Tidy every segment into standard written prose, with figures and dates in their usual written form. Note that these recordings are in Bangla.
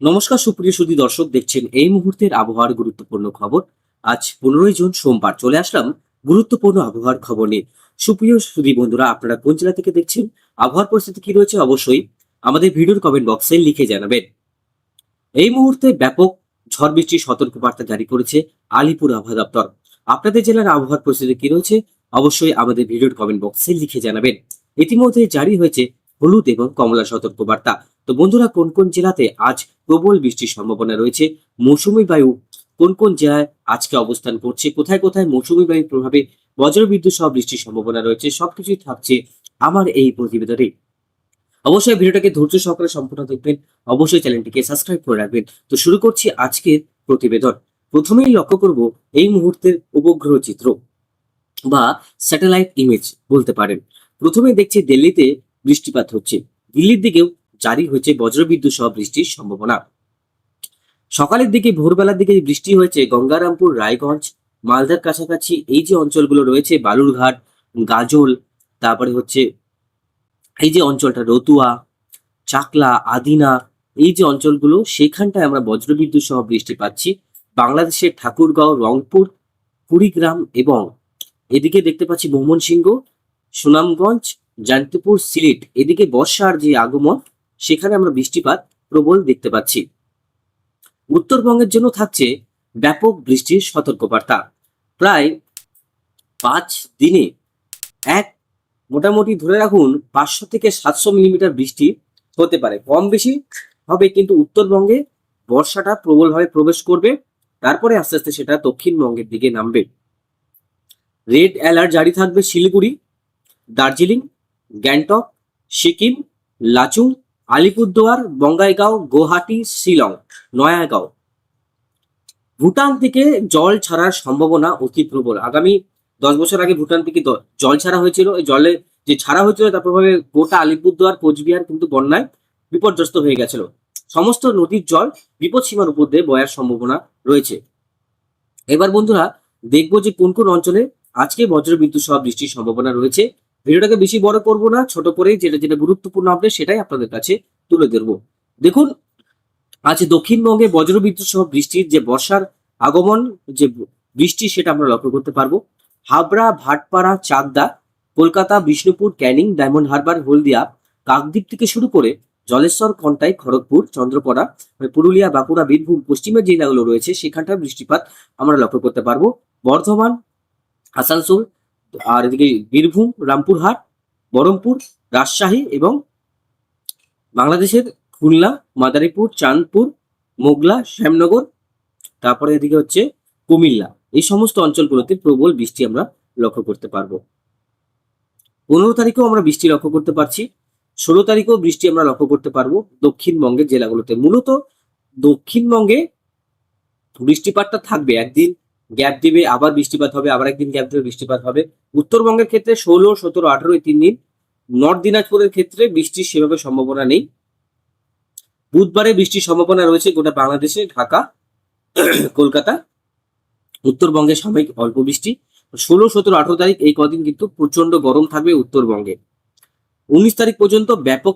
নমস্কার সুপ্রিয় সুধী দর্শক, দেখছেন এই মুহূর্তের আবহাওয়ার গুরুত্বপূর্ণ খবর। আজ 15ই জুন সোমবার চলে আসলাম গুরুত্বপূর্ণ আবহাওয়ার খবর নিয়ে। সুপ্রিয় সুধী বন্ধুরা, আপনারা কোন জেলা থেকে দেখছেন, আবহাওয়ার পরিস্থিতি কি রয়েছে অবশ্যই আমাদের ভিডিওর কমেন্ট বক্সে লিখে জানাবেন। এই মুহূর্তে ব্যাপক ঝড় বৃষ্টির সতর্কবার্তা জারি করেছে আলিপুর আবহাওয়া দপ্তর। আপনাদের জেলার আবহাওয়ার পরিস্থিতি কি রয়েছে অবশ্যই আমাদের ভিডিওর কমেন্ট বক্সে লিখে জানাবেন। ইতিমধ্যে জারি হয়েছে হলুদ এবং কমলা সতর্কবার্তা। তো বন্ধুরা, কোন কোন জেলাতে আজ প্রবল বৃষ্টির সম্ভাবনা রয়েছে, মৌসুমী বায়ু কোন কোন জেলায় আজকে অবস্থান করছে, কোথায় কোথায় মৌসুমী বায়ুর প্রভাবে বজ্রবিদ্যুৎ সহ বৃষ্টির সম্ভাবনা রয়েছে, সবকিছুই থাকছে আমার এই প্রতিবেদনে। অবশ্যই ভিডিওটাকে ধৈর্য সহকারে সম্পূর্ণ দেখবেন, অবশ্যই চ্যানেলটিকে সাবস্ক্রাইব করে রাখবেন। তো শুরু করছি আজকের প্রতিবেদন। প্রথমেই লক্ষ্য করব এই মুহূর্তের উপগ্রহ চিত্র বা স্যাটেলাইট ইমেজ বলতে পারেন। প্রথমে দেখছি দিল্লিতে বৃষ্টিপাত হচ্ছে, দিল্লির দিকেও জারি হয়েছে বজ্রবিদ্যুৎ সহ বৃষ্টির সম্ভাবনা। সকালের দিকে ভোরবেলার দিকে বৃষ্টি হয়েছে গঙ্গারামপুর, রায়গঞ্জ, মালদার কাছাকাছি এই যে অঞ্চলগুলো রয়েছে, বালুরঘাট, গাজল, তারপরে হচ্ছে এই যে অঞ্চলটা রতুয়া, চাকলা, আদিনা, এই যে অঞ্চলগুলো সেখানটায় আমরা বজ্রবিদ্যুৎ সহ বৃষ্টি পাচ্ছি। বাংলাদেশের ঠাকুরগাঁও, রংপুর, কুড়িগ্রাম এবং এদিকে দেখতে পাচ্ছি ময়মনসিংহ, সুনামগঞ্জ, জান্তিপুর, সিলেট, এদিকে বর্ষার যে আগমন সেখানে আমরা বৃষ্টিপাত প্রবল দেখতে পাচ্ছি। উত্তরবঙ্গের জন্য থাকছে ব্যাপক বৃষ্টির সতর্কবার্তা। প্রায় 5 দিনে এক মোটামুটি ধরে রাখুন 500 থেকে 700 মিলিমিটার বৃষ্টি হতে পারে, কম বেশি হবে, কিন্তু উত্তরবঙ্গে বর্ষাটা প্রবলভাবে প্রবেশ করবে, তারপরে আস্তে আস্তে সেটা দক্ষিণবঙ্গের দিকে নামবে। রেড অ্যালার্ট জারি থাকবে শিলিগুড়ি, দার্জিলিং, গ্যাংটক, সিকিম, লাচুং, আলিপুরদুয়ার, বঙ্গাইগাঁও, গুয়াহাটি, শিলং, নয়াগাঁও। ভুটান থেকে জল ছাড়ার সম্ভাবনা অতি প্রবল। আগামী 10 বছর আগে ভুটান থেকে জল ছাড়া হয়েছিল। এই জলে যে ছাড়া হয়েছিল তার প্রভাবে গোটা আলিপুরদুয়ার, কোচবিহার কিন্তু বন্যায় বিপর্যস্ত হয়ে গেছিল। সমস্ত নদীর জল বিপদ সীমার উপর দিয়ে বয়ার সম্ভাবনা রয়েছে। এবার বন্ধুরা দেখবো যে কোন কোন অঞ্চলে আজকে বজ্রবিদ্যুৎ সহ বৃষ্টির সম্ভাবনা রয়েছে। ভিডিওটাকে বেশি বড় করব না, ছোট করে যেটা যেটা গুরুত্বপূর্ণ আপডেট সেটাই আপনাদের কাছে তুলে ধরবো। দেখুন, আজ দক্ষিণবঙ্গে বজ্রবিদ্যুৎ সহ বৃষ্টির যে বর্ষার আগমন, যে বৃষ্টি সেটা আমরা লক্ষ্য করতে পারবো। হাবড়া, ভাটপাড়া, চাকদা, কলকাতা, বিষ্ণুপুর, ক্যানিং, ডায়মন্ড হারবার, হলদিয়া, কাকদ্বীপ থেকে শুরু করে জলেশ্বর, খন্টাই, খড়গপুর, চন্দ্রকোনা, পুরুলিয়া, বাঁকুড়া, বীরভূম, পশ্চিমের জেলাগুলো রয়েছে সেখানটায় বৃষ্টিপাত আমরা লক্ষ্য করতে পারবো। বর্ধমান, আসানসোল, আর এদিকে বীরভূম, রামপুরহাট, বহরমপুর, রাজশাহী এবং বাংলাদেশের খুলনা, মাদারীপুর, চাঁদপুর, মোগলা, শ্যামনগর, তারপরে এদিকে হচ্ছে কুমিল্লা, এই সমস্ত অঞ্চলগুলোতে প্রবল বৃষ্টি আমরা লক্ষ্য করতে পারবো। 15 তারিখেও আমরা বৃষ্টি লক্ষ্য করতে পারছি, 16 তারিখেও বৃষ্টি আমরা লক্ষ্য করতে পারবো দক্ষিণবঙ্গের জেলাগুলোতে। মূলত দক্ষিণবঙ্গে বৃষ্টিপাতটা থাকবে, একদিন গ্যাপ দিবে, আবার বৃষ্টিপাত হবে, আবার একদিন গ্যাপ দিবে, বৃষ্টিপাত হবে। উত্তরবঙ্গের ক্ষেত্রে 16, 17, 18 এই 3 দিন। নর্থ দিনাজপুরের ক্ষেত্রে বৃষ্টির সেভাবে সম্ভাবনা নেই। বুধবারে বৃষ্টির সম্ভাবনা রয়েছে গোটা বাংলাদেশে, ঢাকা, কলকাতা, উত্তরবঙ্গে সাময়িক অল্প বৃষ্টি। 16, 17, 18 তারিখ এই কদিন কিন্তু প্রচন্ড গরম থাকবে উত্তরবঙ্গে। 19 তারিখ পর্যন্ত ব্যাপক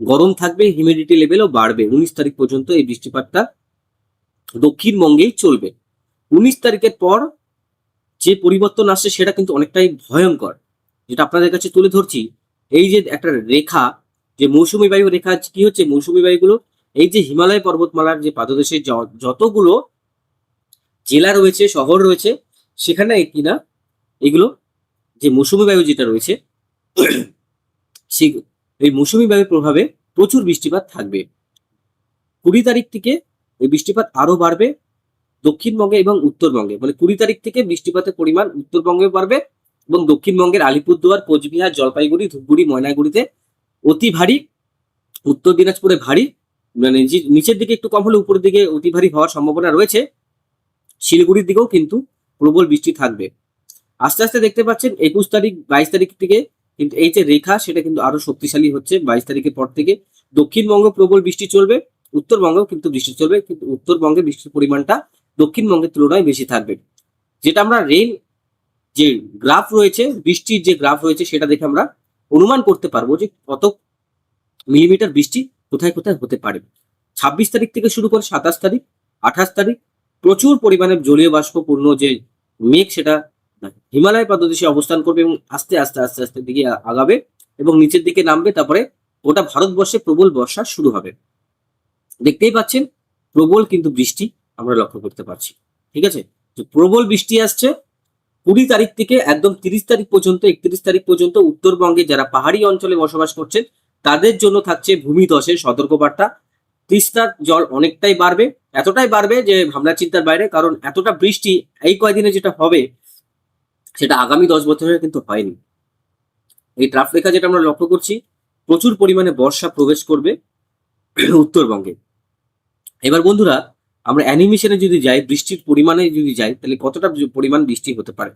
গরম থাকবে, হিউমিডিটি লেভেলও বাড়বে। 19 তারিখ পর্যন্ত এই বৃষ্টিপাতটা দক্ষিণবঙ্গেই চলবে। 19 তারিখের পর যে পরিবর্তন আসছে সেটা কিন্তু অনেকটাই ভয়ঙ্কর, যেটা আপনাদের কাছে তুলে ধরছি। এই যে একটা রেখা, যে মৌসুমী বায়ু রেখা, কি হচ্ছে মৌসুমী বায়ুগুলো এই যে হিমালয় পর্বতমালার যে পাদদেশে যতগুলো জেলা রয়েছে, শহর রয়েছে, সেখানে কিনা এগুলো যে মৌসুমী বায়ু যেটা রয়েছে সেই এই মৌসুমী বায়ুর প্রভাবে প্রচুর বৃষ্টিপাত থাকবে। 20 তারিখ থেকে এই বৃষ্টিপাত আরো বাড়বে দক্ষিণবঙ্গে এবং উত্তরবঙ্গে। মানে 20 তারিখ থেকে বৃষ্টিপাতের পরিমাণ উত্তরবঙ্গে বাড়বে এবং দক্ষিণবঙ্গের আলিপুরদুয়ার, কোচবিহার, জলপাইগুড়ি, ধূপগুড়ি, ময়নাগুড়িতে অতি ভারী, উত্তর দিনাজপুরে ভারী, মানে নিচের দিকে একটু কম হলে উপরের দিকে অতি ভারী হওয়ার সম্ভাবনা রয়েছে। শিলিগুড়ির দিকেও কিন্তু প্রবল বৃষ্টি থাকবে। আস্তে আস্তে দেখতে পাচ্ছেন 21 তারিখ, 22 তারিখ থেকে কিন্তু এই যে রেখা সেটা কিন্তু আরো শক্তিশালী হচ্ছে। 22 তারিখের পর থেকে দক্ষিণবঙ্গে প্রবল বৃষ্টি চলবে, উত্তরবঙ্গেও কিন্তু বৃষ্টি চলবে, কিন্তু উত্তরবঙ্গে বৃষ্টির পরিমাণটা দক্ষিণবঙ্গের তুলনায় বেশি থাকবে। যেটা আমরা রেইন যে গ্রাফ রয়েছে, বৃষ্টির যে গ্রাফ রয়েছে সেটা দেখে আমরা অনুমান করতে পারবো যে কত মিলিমিটার বৃষ্টি কোথায় কোথায় হতে পারে। 26 তারিখ থেকে শুরু করে 27 তারিখ, 28 তারিখ প্রচুর পরিমাণে জলীয় বাষ্পপূর্ণ যে মেঘ সেটা হিমালয় পাদদেশে অবস্থান করবে এবং আস্তে আস্তে আস্তে আস্তে দিকে আগাবে এবং নিচের দিকে নামবে। তারপরে গোটা ভারতবর্ষে প্রবল বর্ষা শুরু হবে। দেখতেই পাচ্ছেন প্রবল কিন্তু বৃষ্টি আমরা লক্ষ্য করতে পারছি। ঠিক আছে, তো প্রবল বৃষ্টি আসছে 20 তারিখ থেকে একদম 30 তারিখ পর্যন্ত, 31 তারিখ পর্যন্ত উত্তরবঙ্গে যারা পাহাড়ি অঞ্চলে বসবাস করছেন তাদের জন্য থাকছে ভূমিধসের সতর্কবার্তা। তিস্তার জল অনেকটাই বাড়বে, এতটাই বাড়বে যে ভাবনা চিন্তার বাইরে, কারণ এতটা বৃষ্টি এই কয়দিনে যেটা হবে সেটা আগামী 10 বছরে কিন্তু হয়নি। এই ট্রাফ রেখা যেটা আমরা লক্ষ্য করছি, প্রচুর পরিমাণে বর্ষা প্রবেশ করবে উত্তরবঙ্গে। এবার বন্ধুরা আমরা অ্যানিমেশনে যদি যাই, বৃষ্টির পরিমাণে যদি যাই, তাহলে কতটা পরিমাণ বৃষ্টি হতে পারে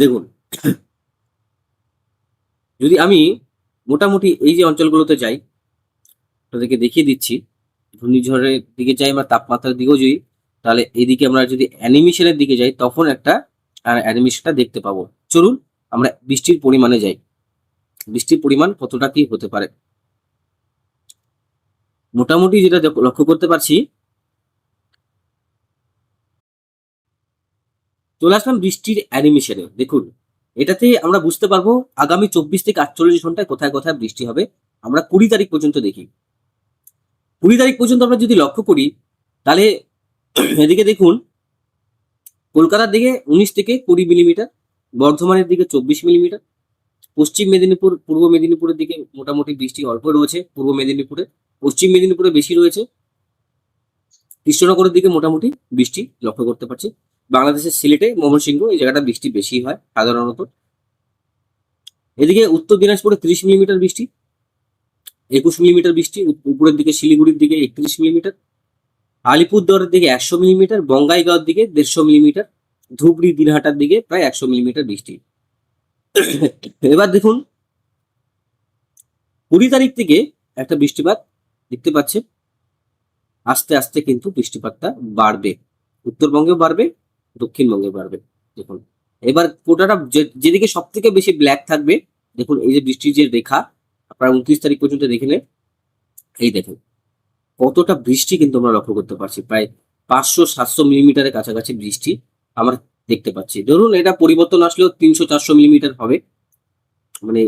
দেখুন। যদি আমি মোটামুটি এই যে অঞ্চলগুলোতে যাই, আপনাদেরকে দেখিয়ে দিচ্ছি, ঘূর্ণিঝড়ের দিকে যাই বা তাপমাত্রার দিকেও যাই, তাহলে এইদিকে আমরা যদি অ্যানিমেশনের দিকে যাই তখন একটা অ্যানিমেশনটা দেখতে পাবো। চলুন আমরা বৃষ্টির পরিমাণে যাই, বৃষ্টির পরিমাণ কতটা কি হতে পারে। মোটামুটি যেটা লক্ষ্য করতে পারছি, চলে আসলাম বৃষ্টির অ্যানিমেশনে। দেখুন এটাতে আমরা বুঝতে পারবো আগামী 24 থেকে 48 ঘন্টায় কোথায় কোথায় বৃষ্টি হবে। আমরা 20 তারিখ পর্যন্ত দেখি। 20 তারিখ পর্যন্ত আমরা যদি লক্ষ্য করি তাহলে এদিকে দেখুন কলকাতার দিকে 19 থেকে 20 মিলিমিটার, বর্ধমানের দিকে 24 মিলিমিটার, পশ্চিম মেদিনীপুর পূর্ব মেদিনীপুরের দিকে মোটামুটি বৃষ্টি অল্প রয়েছে, পূর্ব মেদিনীপুরে, পশ্চিম মেদিনীপুরে বেশি রয়েছে, কৃষ্ণনগরের দিকে মোটামুটি বৃষ্টি লক্ষ্য করতে পারছি। বাংলাদেশের সিলেটে, ময়মনসিংহ এই জায়গাটা বৃষ্টি বেশি হয় সাধারণত। এদিকে উত্তর দিনাজপুরে 30 মিলিমিটার বৃষ্টি, 21 মিলিমিটার বৃষ্টি, উপরের দিকে শিলিগুড়ির দিকে 31 মিলিমিটার, আলিপুরদুয়ারের দিকে 100 মিলিমিটার, বঙ্গাইগাঁওর দিকে 150 মিলিমিটার, ধুবড়ি দিনহাটার দিকে প্রায় 100 মিলিমিটার বৃষ্টি। এবার দেখুন 20 তারিখ থেকে একটা বৃষ্টিপাত দেখতে পাচ্ছেন, আস্তে আস্তে কিন্তু বৃষ্টিপাতটা বাড়বে, উত্তরবঙ্গেও বাড়বে, দক্ষিণবঙ্গে বাড়বে। দেখুন এবার গোটাটা যেদিকে সব থেকে বেশি ব্ল্যাক থাকবে, দেখুন এই যে বৃষ্টির যে রেখা আপনারা 29 তারিখ পর্যন্ত দেখে নেন, এই দেখুন কতটা বৃষ্টি কিন্তু আমরা লক্ষ্য করতে পারছি, প্রায় 500-700 মিলিমিটারের কাছাকাছি বৃষ্টি আমরা দেখতে পাচ্ছি। ধরুন এটা পরিবর্তন আসলেও 300-400 মিলিমিটার হবে। মানে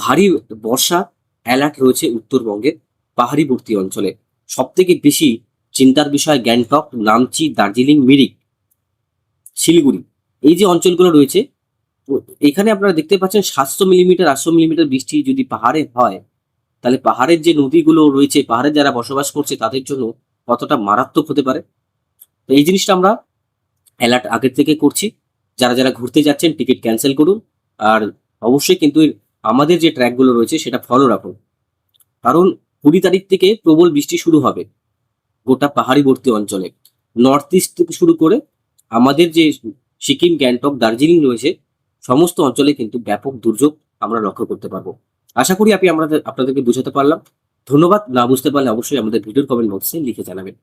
ভারী বর্ষা অ্যালার্ট রয়েছে উত্তরবঙ্গের পাহাড়িবর্তী অঞ্চলে। সব থেকে বেশি চিন্তার বিষয় গ্যাংটক, নামচি, দার্জিলিং, মিরিক, শিলিগুড়ি এই যে অঞ্চলগুলো রয়েছে, এখানে আপনারা দেখতে পাচ্ছেন 700 মিলিমিটার 800 মিলিমিটার বৃষ্টি যদি পাহাড়ে হয়, তাহলে পাহাড়ের যে নদীগুলো রয়েছে, পাহাড়ে যারা বসবাস করছে তাদের জন্য কতটা মারাত্মক হতে পারে। তো এই জিনিসটা আমরা অ্যালার্ট আগের থেকে করছি। যারা যারা ঘুরতে যাচ্ছেন টিকিট ক্যান্সেল করুন, আর অবশ্যই কিন্তু আমাদের যে ট্র্যাকগুলো রয়েছে সেটা ফলো রাখুন, কারণ 20 তারিখ থেকে প্রবল বৃষ্টি শুরু হবে গোটা পাহাড়িবর্তী অঞ্চলে। নর্থ ইস্ট থেকে শুরু করে আমাদের যে সিকিম, গ্যাংটক, দার্জিলিং রয়েছে সমস্ত অঞ্চলে কিন্তু ব্যাপক দুর্যোগ আমরা লক্ষ্য করতে পারবো। আশা করি আপনাদেরকে বোঝাতে পারলাম। ধন্যবাদ। না বুঝতে পারলে অবশ্যই আমাদের ভিডিওর কমেন্ট বক্সে লিখে জানাবেন।